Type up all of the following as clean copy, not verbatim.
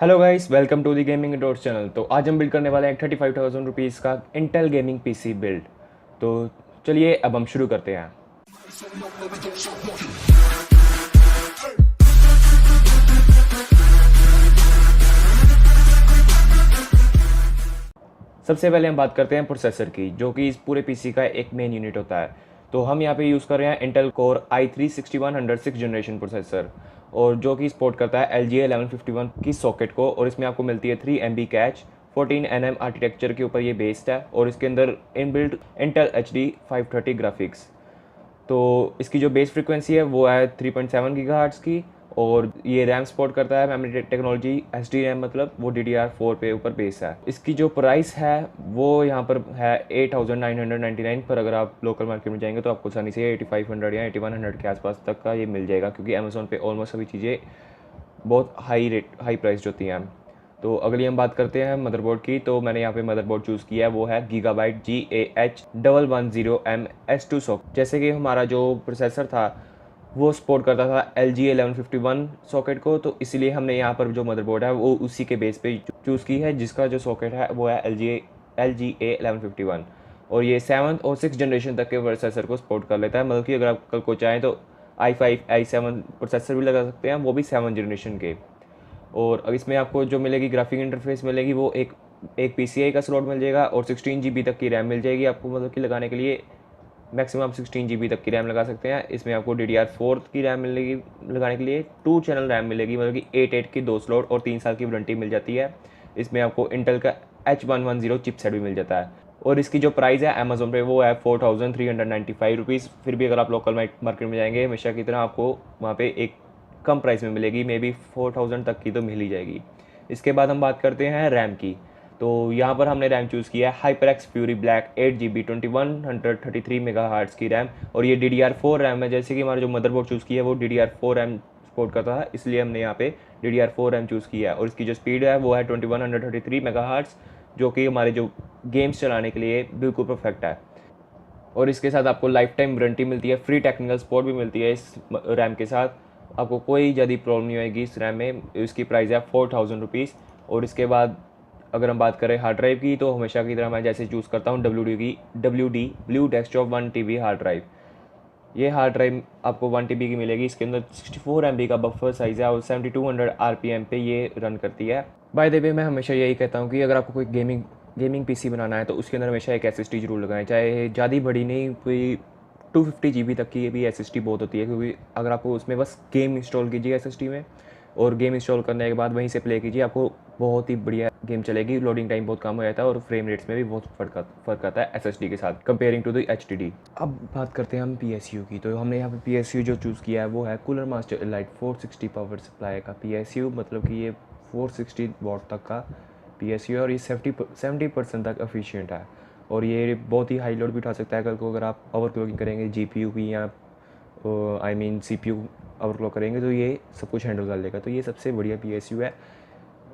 Hello guys, welcome to the gaming indoors channel. तो आज हम बिल्ड करने वाले हैं 35,000 रुपीज़ का इंटेल गेमिंग पीसी बिल्ड। तो चलिए अब हम शुरू करते हैं। सबसे पहले हम बात करते हैं प्रोसेसर की, जो कि इस पूरे पीसी का एक मेन यूनिट होता है। तो हम यहाँ पे यूज़ कर रहे हैं Intel core i3 6100 6 generation processor, और जो कि सपोर्ट करता है LGA 1151 की सॉकेट को। और इसमें आपको मिलती है 3 MB कैच, 14 nm आर्किटेक्चर के ऊपर ये बेस्ड है, और इसके अंदर इनबिल्ट इंटेल HD 530 ग्राफिक्स। तो इसकी जो बेस फ्रीक्वेंसी है वो है 3.7 गीगाहर्ट्ज़ की, और ये रैम सपोर्ट करता है मेमोरी टेक्नोलॉजी SD रैम, मतलब वो DDR4 पे ऊपर बेस है। इसकी जो प्राइस है वो यहाँ पर है 8,999, पर अगर आप लोकल मार्केट में जाएंगे तो आपको आसानी से 8,500 या 8,100 के आसपास तक का ये मिल जाएगा, क्योंकि अमेज़ोन पे ऑलमोस्ट सभी चीज़ें बहुत हाई प्राइस होती हैं। तो अगली हम बात करते हैं मदरबोर्ड की। तो मैंने यहाँ पे मदरबोर्ड चूज़ किया है, वो है गीगाबाइट GAH110M S2 सॉकेट। जैसे कि हमारा जो प्रोसेसर था वो सपोर्ट करता था LGA 1151 सॉकेट को, तो इसीलिए हमने यहाँ पर जो मदरबोर्ड है वो उसी के बेस पे चूज़ की है, जिसका जो सॉकेट है वो है LGA 1151। और ये 7th और 6th जनरेशन तक के प्रोसेसर को सपोर्ट कर लेता है। मतलब कि अगर आप कल को चाहें तो i5 i7 प्रोसेसर भी लगा सकते हैं, वो भी 7th जनरेशन के। और अब इसमें आपको जो मिलेगी ग्राफिक इंटरफेस मिलेगी, वो एक PCI का स्लॉट मिल जाएगा, और 16 GB तक की रैम मिल जाएगी आपको। मतलब कि लगाने के लिए मैक्सिमम आप 16 GB तक की रैम लगा सकते हैं। इसमें आपको DDR4 की रैम मिलेगी लगाने के लिए, 2 चैनल रैम मिलेगी, मतलब कि 8 की 2 स्लॉट, और 3 साल की वारंटी मिल जाती है। इसमें आपको इंटेल का H110 चिपसेट भी मिल जाता है। और इसकी जो प्राइस है अमेजोन पे वो है 4,395 रुपीज़। फिर भी अगर आप लोकल मार्केट में जाएंगे हमेशा की तरह आपको वहाँ पे एक कम प्राइस में मिलेगी, मे बी 4,000 तक की तो मिल ही जाएगी। इसके बाद हम बात करते हैं रैम की। तो यहाँ पर हमने रैम चूज़ किया है HyperX Fury Black 8GB 2133 megahertz की रैम, और ये DDR4 रैम है। जैसे कि हमारा जो मदरबोर्ड चूज़ किया है वो DDR4 रैम सपोर्ट करता है, इसलिए हमने यहाँ पे DDR4 रैम चूज़ किया है। और इसकी जो स्पीड है वो है 2133 मेगाहर्ट्ज़, जो कि हमारे जो गेम्स चलाने के लिए बिल्कुल परफेक्ट है। और इसके साथ आपको लाइफ टाइम वारंटी मिलती है, फ्री टेक्निकल सपोर्ट भी मिलती है इस रैम के साथ। आपको कोई ज़्यादा प्रॉब्लम नहीं होगी इस रैम में। इसकी प्राइस है 4,000 रुपीज़। और इसके बाद अगर हम बात करें हार्ड ड्राइव की, तो हमेशा की तरह मैं जैसे चूज़ करता हूँ WD blue desktop 1 TB hard drive. ये हार्ड ड्राइव आपको 1 TB की मिलेगी। इसके अंदर 64 MB का बफर साइज़ है, और 7200 RPM पे ये रन करती है। बाय द वे मैं हमेशा यही कहता हूँ कि अगर आपको कोई गेमिंग पीसी बनाना है तो उसके अंदर हमेशा एक SSD जरूर लगाएं, चाहे ज़्यादा बड़ी नहीं, कोई 250 GB तक की भी SSD बहुत होती है। क्योंकि अगर आपको उसमें बस गेम इंस्टॉल कीजिए SSD में, और गेम इंस्टॉल करने के बाद वहीं से प्ले कीजिए, आपको बहुत ही बढ़िया गेम चलेगी। लोडिंग टाइम बहुत कम हो जाता है, और फ्रेम रेट्स में भी बहुत फ़र्क आता है SSD के साथ कंपेयरिंग टू द HDD। अब बात करते हैं हम PSU की। तो हमने यहाँ पे PSU जो चूज़ किया है वो है cooler master elite 460 power supply का PSU। मतलब कि ये 460 वॉट तक का PSU है, और ये 70% तक एफिशिएंट है। और ये बहुत ही हाई लोड भी उठा सकता है। कल को अगर आप ओवरक्लॉकिंग करेंगे GPU की, या CPU ओवरक्लॉक करेंगे, तो ये सब कुछ हैंडल कर लेगा। तो ये सबसे बढ़िया PSU है।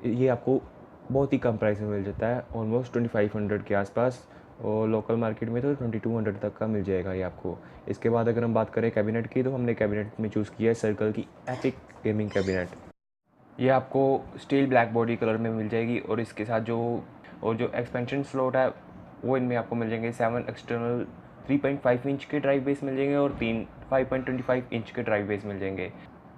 ये आपको बहुत ही कम प्राइस में मिल जाता है, ऑलमोस्ट 2500 के आसपास, और लोकल मार्केट में तो 2200 तक का मिल जाएगा ये आपको। इसके बाद अगर हम बात करें कैबिनेट की, तो हमने कैबिनेट में चूज़ किया है सर्कल की एपिक गेमिंग कैबिनेट। ये आपको स्टील ब्लैक बॉडी कलर में मिल जाएगी, और इसके साथ जो एक्सपेंशन स्लॉट है वो इनमें आपको मिल जाएंगे 7 एक्सटर्नल 3.5 इंच के ड्राइव बेस मिल जाएंगे, और 5.25 इंच के ड्राइव बेस मिल जाएंगे।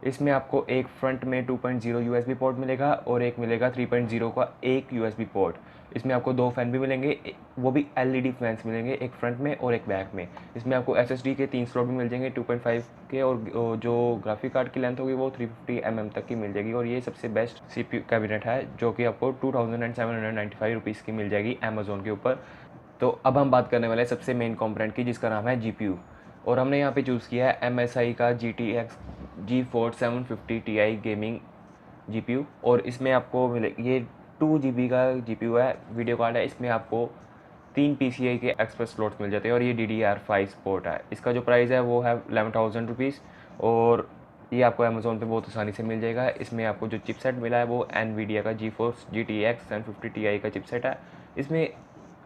इसमें आपको एक फ्रंट में 2.0 USB पोर्ट मिलेगा, और एक मिलेगा 3.0 का एक USB पोर्ट। इसमें आपको 2 फैन भी मिलेंगे, वो भी LED फैंस मिलेंगे, एक फ्रंट में और एक बैक में। इसमें आपको SSD के 3 स्लॉट भी मिल जाएंगे 2.5 के, और जो ग्राफिक कार्ड की लेंथ होगी वो 350 mm तक की मिल जाएगी। और ये सबसे बेस्ट CPU कैबिनेट है, जो कि आपको 2,795 रुपीज़ की मिल जाएगी अमेज़ोन के ऊपर। तो अब हम बात करने वाले हैं सबसे मेन कंपोनेंट की, जिसका नाम है GPU। और हमने यहाँ पे चूज़ किया है MSI का GTX GeForce 750 Ti gaming GPU। और इसमें आपको मिले ये 2 GB का GPU है, वीडियो कार्ड है। इसमें आपको 3 PCI के एक्सप्रेस स्लॉट्स मिल जाते हैं, और ये DDR5 सपोर्ट है। इसका जो प्राइस है वो है 11,000 रुपीज़, और ये आपको अमेज़ोन पे बहुत आसानी से मिल जाएगा। इसमें आपको जो चिपसेट मिला है वो NVIDIA का GeForce GTX 750 Ti का चिपसेट है। इसमें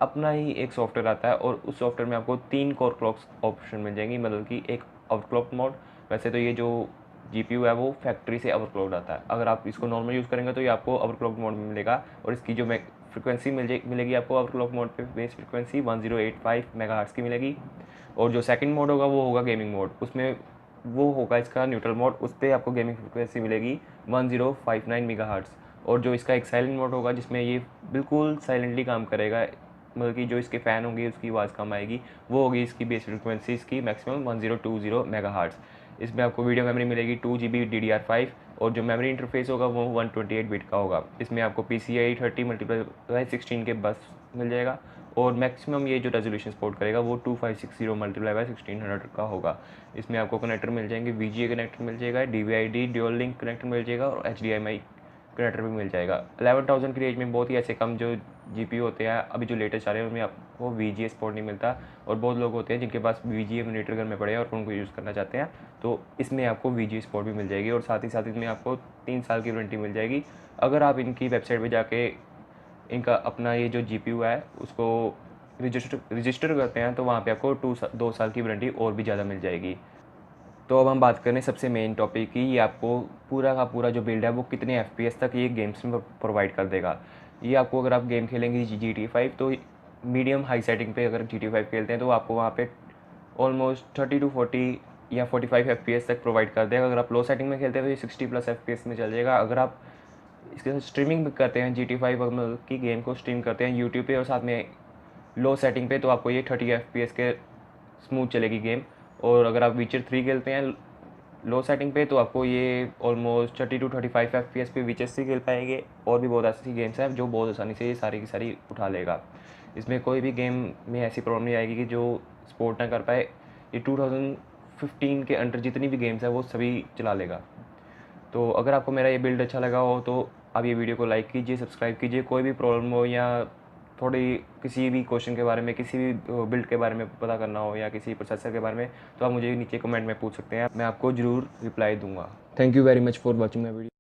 अपना ही एक सॉफ्टवेयर आता है, और उस सॉफ्टवेयर में आपको 3 कोर क्लॉक्स ऑप्शन मिल जाएंगी, मतलब कि एक ओवरक्लॉक मोड। वैसे तो ये जो GPU है वो फैक्ट्री से ओवरक्लॉक्ड आता है। अगर आप इसको नॉर्मल यूज़ करेंगे तो ये आपको ओवरक्लॉक मोड में मिलेगा और इसकी जो फ्रिक्वेंसी मिलेगी आपको ओवरक्लॉक मोड पे बेस फ्रिक्वेंसी 1085 मेगाहर्ट्ज़ की मिलेगी। और जो सेकंड मोड होगा वो होगा गेमिंग मोड, उसमें वो होगा इसका न्यूट्रल मोड, उस पर आपको गेमिंग फ्रिक्वेंसी मिलेगी 1059 मेगाहर्ट्ज़। और जो इसका एक साइलेंट मोड होगा जिसमें ये बिल्कुल साइलेंटली काम करेगा, मतलब कि जो इसके फ़ैन होंगे उसकी आवाज़ कम आएगी, वो होगी इसकी बेस फ्रिक्वेंसी इसकी मैक्सिमम 1020 मेगाहर्ट्ज़। इसमें आपको वीडियो मेमोरी मिलेगी 2 GB DDR5 और जो मेमोरी इंटरफेस होगा वो 128 बिट का होगा। इसमें आपको PCI 30 × 16 के बस मिल जाएगा और मैक्सिमम ये जो रेजोल्यूशन सपोर्ट करेगा वो 2560 × 1600 का होगा। इसमें आपको कनेक्टर मिल जाएंगे, VGA कनेक्टर मिल जाएगा, DVI-D ड्यूल लिंक कनेक्टर मिल जाएगा और HDMI कनेक्टर भी मिल जाएगा। 11,000 की रेंज में बहुत ही ऐसे कम जो GPU होते हैं अभी जो लेटेस्ट आ रहे हैं उनमें आपको VGA सपोर्ट नहीं मिलता और बहुत लोग होते हैं जिनके पास VGA मॉनिटर घर में पड़े हैं और उनको यूज़ करना चाहते हैं, तो इसमें आपको VGA सपोर्ट भी मिल जाएगी और साथ ही साथ इसमें आपको 3 साल की वारंटी मिल जाएगी। अगर आप इनकी वेबसाइट पर जाके इनका अपना ये जो GPU है उसको रजिस्टर करते हैं तो वहाँ पे आपको 2 साल की वारंटी और भी ज़्यादा मिल जाएगी। तो अब हम बात करें सबसे मेन टॉपिक की, ये आपको पूरा का पूरा जो बिल्ड है वो कितने FPS तक ये गेम्स में प्रोवाइड कर देगा। ये आपको अगर आप गेम खेलेंगे GTA 5 तो मीडियम हाई सेटिंग पे अगर GTA 5 खेलते हैं तो आपको वहाँ पे ऑलमोस्ट 30 to 40 या 45 FPS तक प्रोवाइड कर देगा। अगर आप लो सेटिंग में खेलते हैं तो ये 60+ FPS में चल जाएगा। अगर आप इसके साथ स्ट्रीमिंग भी करते हैं GTA 5 मतलब की गेम को स्ट्रीम करते हैं यूट्यूब पे और साथ में लो सेटिंग पे तो आपको ये 30 FPS के स्मूथ चलेगी गेम। और अगर आप विचर 3 खेलते हैं लो सेटिंग पे तो आपको ये ऑलमोस्ट 30 to 35 FPS पे विचर 3 खेल पाएंगे। और भी बहुत ऐसी गेम्स हैं जो बहुत आसानी से ये सारी की सारी उठा लेगा। इसमें कोई भी गेम में ऐसी प्रॉब्लम नहीं आएगी कि जो सपोर्ट ना कर पाए। ये 2015 के अंडर जितनी भी गेम्स है वो सभी चला लेगा। तो अगर आपको मेरा ये बिल्ड अच्छा लगा हो तो आप ये वीडियो को लाइक कीजिए, सब्सक्राइब कीजिए। कोई भी प्रॉब्लम हो या थोड़ी किसी भी क्वेश्चन के बारे में, किसी भी बिल्ड के बारे में पता करना हो या किसी प्रोसेसर के बारे में तो आप मुझे नीचे कमेंट में पूछ सकते हैं, मैं आपको ज़रूर रिप्लाई दूंगा। Thank you very much for watching my video.